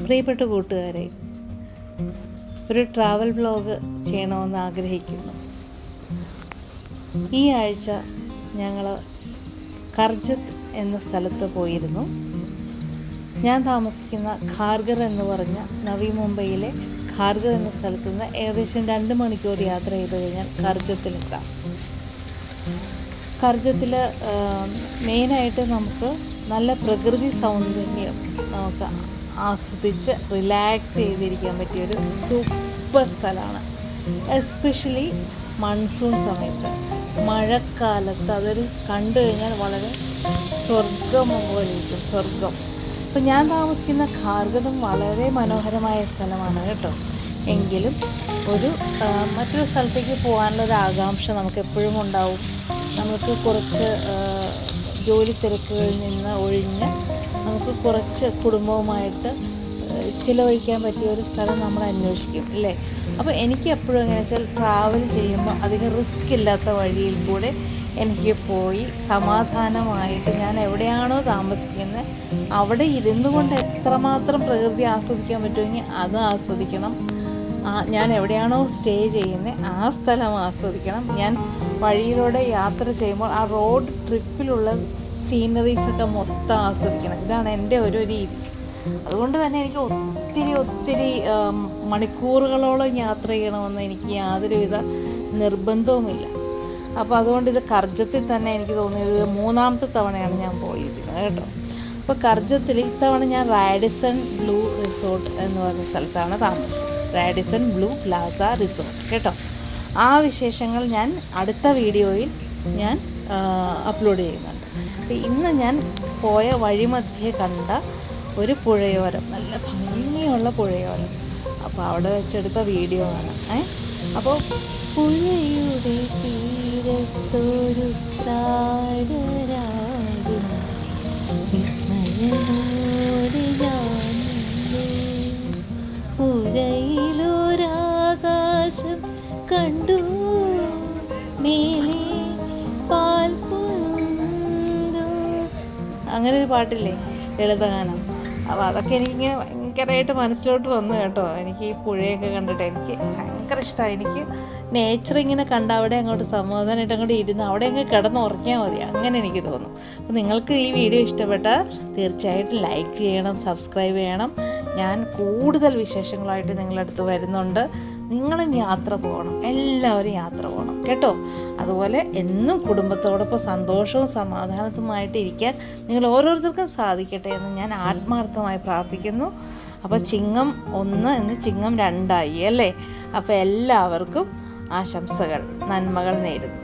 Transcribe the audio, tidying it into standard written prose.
പ്രിയപ്പെട്ട കൂട്ടുകാരെ, ഒരു ട്രാവൽ വ്ലോഗ് ചെയ്യണമെന്ന് ആഗ്രഹിക്കുന്നു. ഈ ആഴ്ച ഞങ്ങൾ കർജത്ത് എന്ന സ്ഥലത്ത് പോയിരുന്നു. ഞാൻ താമസിക്കുന്ന ഖാർഗർ എന്ന് പറഞ്ഞ നവി മുംബൈയിലെ ഖാർഗർ എന്ന സ്ഥലത്ത് നിന്ന് ഏകദേശം 2 മണിക്കൂർ യാത്ര ചെയ്ത് കഴിഞ്ഞാൽ കർജത്തിലെത്താം. കർജത്തിൽ മെയിനായിട്ട് നമുക്ക് നല്ല പ്രകൃതി സൗന്ദര്യം നമുക്ക് ആസ്വദിച്ച് റിലാക്സ് ചെയ്തിരിക്കാൻ പറ്റിയൊരു സൂപ്പർ സ്ഥലമാണ്. എസ്പെഷ്യലി മൺസൂൺ സമയത്ത്, മഴക്കാലത്ത് അതൊരു കണ്ടു കഴിഞ്ഞാൽ വളരെ സ്വർഗം പോലെ ഇരിക്കും, സ്വർഗം. ഇപ്പം ഞാൻ താമസിക്കുന്ന ഖാർഗറും വളരെ മനോഹരമായ സ്ഥലമാണ് കേട്ടോ. എങ്കിലും മറ്റൊരു സ്ഥലത്തേക്ക് പോകാനുള്ളൊരു ആകാംക്ഷ നമുക്ക് എപ്പോഴും ഉണ്ടാവും. നമുക്ക് കുറച്ച് ജോലി തിരക്കുകളിൽ നിന്ന് ഒഴിഞ്ഞ് നമുക്ക് കുറച്ച് കുടുംബവുമായിട്ട് ചിലവഴിക്കാൻ പറ്റിയ ഒരു സ്ഥലം നമ്മൾ അന്വേഷിക്കും അല്ലേ. അപ്പോൾ എനിക്ക് എപ്പോഴും എങ്ങനെയാ വെച്ചാൽ ട്രാവൽ ചെയ്യുമ്പോൾ അധികം റിസ്ക് ഇല്ലാത്ത വഴിയിൽ കൂടെ എനിക്ക് പോയി സമാധാനമായിട്ട് ഞാൻ എവിടെയാണോ താമസിക്കുന്നത് അവിടെ ഇരുന്നു കൊണ്ട് എത്രമാത്രം പ്രകൃതി ആസ്വദിക്കാൻ പറ്റുമെങ്കിൽ അത് ആസ്വദിക്കണം. ഞാൻ എവിടെയാണോ സ്റ്റേ ചെയ്യുന്നത് ആ സ്ഥലം ആസ്വദിക്കണം. ഞാൻ വഴിയിലൂടെ യാത്ര ചെയ്യുമ്പോൾ ആ റോഡ് ട്രിപ്പിലുള്ള സീനറീസൊക്കെ മൊത്തം ആസ്വദിക്കണം. ഇതാണ് എൻ്റെ ഒരു രീതി. അതുകൊണ്ട് തന്നെ എനിക്ക് ഒത്തിരി മണിക്കൂറുകളോളം യാത്ര ചെയ്യണമെന്ന് എനിക്ക് യാതൊരുവിധ നിർബന്ധവുമില്ല. അപ്പോൾ അതുകൊണ്ട് ഇത് കർജത്തിൽ തന്നെ എനിക്ക് തോന്നിയത് 3ാമത്തെ തവണയാണ് ഞാൻ പോയിരിക്കുന്നത് കേട്ടോ. അപ്പോൾ കർജത്തിൽ ഇത്തവണ ഞാൻ റാഡിസൺ ബ്ലൂ റിസോർട്ട് എന്ന് പറഞ്ഞ സ്ഥലത്താണ് താമസിച്ചത്. റാഡിസൺ ബ്ലൂ പ്ലാസ റിസോർട്ട് കേട്ടോ. ആ വിശേഷങ്ങൾ ഞാൻ അടുത്ത വീഡിയോയിൽ ഞാൻ അപ്ലോഡ് ചെയ്യുന്നുണ്ട്. അപ്പോൾ ഇന്ന് ഞാൻ പോയ വഴിമധ്യേ കണ്ട ഒരു പുഴയോരം, നല്ല ഭംഗിയുള്ള പുഴയോരം. അപ്പോൾ അവിടെ വെച്ചെടുത്ത വീഡിയോ ആണ്. അപ്പോൾ പുഴയുടെ തീരത്തൊരു പുഴയിലൊരാകാശം കണ്ടു, മേലെ പാൽപൊന്തു, അങ്ങനെ ഒരു പാട്ടില്ലേ, ലളിതഗാനം. അപ്പോൾ അതൊക്കെ എനിക്കിങ്ങനെ ഭയങ്കരമായിട്ട് മനസ്സിലോട്ട് വന്നു കേട്ടോ. എനിക്ക് ഈ പുഴയൊക്കെ കണ്ടിട്ട് എനിക്ക് ഭയങ്കര ഇഷ്ടമായി. എനിക്ക് നേച്ചർ ഇങ്ങനെ കണ്ട് അവിടെ അങ്ങോട്ട് സമാധാനമായിട്ട് അങ്ങോട്ട് ഇരുന്ന് അവിടെ അങ്ങ് കിടന്നുറങ്ങിയാൽ മതി, അങ്ങനെ എനിക്ക് തോന്നും. അപ്പോൾ നിങ്ങൾക്ക് ഈ വീഡിയോ ഇഷ്ടപ്പെട്ടാൽ തീർച്ചയായിട്ടും ലൈക്ക് ചെയ്യണം, സബ്സ്ക്രൈബ് ചെയ്യണം. ഞാൻ കൂടുതൽ വിശേഷങ്ങളായിട്ട് നിങ്ങളുടെ അടുത്ത് വരുന്നുണ്ട്. നിങ്ങളും യാത്ര പോകണം, എല്ലാവരും യാത്ര പോകണം കേട്ടോ. അതുപോലെ എന്നും കുടുംബത്തോടൊപ്പം സന്തോഷവും സമാധാനത്തുമായിട്ട് ഇരിക്കാൻ നിങ്ങൾ ഓരോരുത്തർക്കും സാധിക്കട്ടെ എന്ന് ഞാൻ ആത്മാർത്ഥമായി പ്രാർത്ഥിക്കുന്നു. അപ്പോൾ ചിങ്ങം 1 എന്ന് ചിങ്ങം 2 ആയി അല്ലേ. അപ്പോൾ എല്ലാവർക്കും ആശംസകൾ, നന്മകൾ നേരുന്നു.